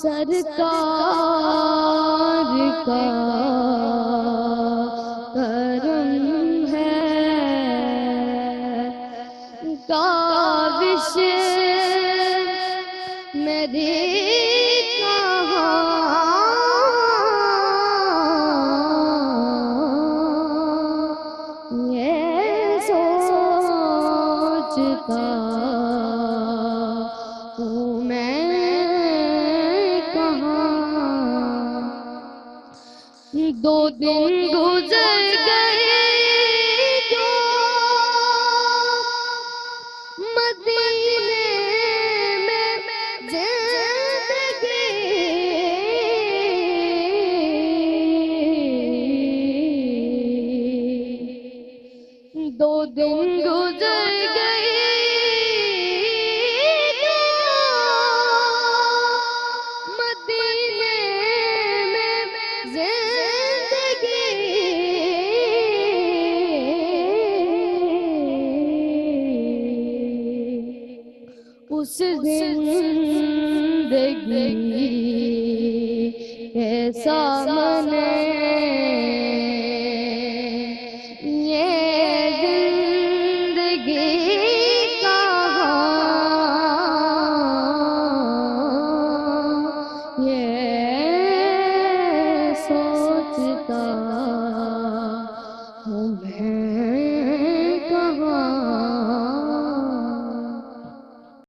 سرکار کا کرم ہے، کاوش میری کہاں یہ سوچتا ہوں میں کہاں، دو دن گزر گئے جو مدینے میں زندگی، دو دن گزر گئے جو مدینے میں زندگی، اس زندگی کے سامنے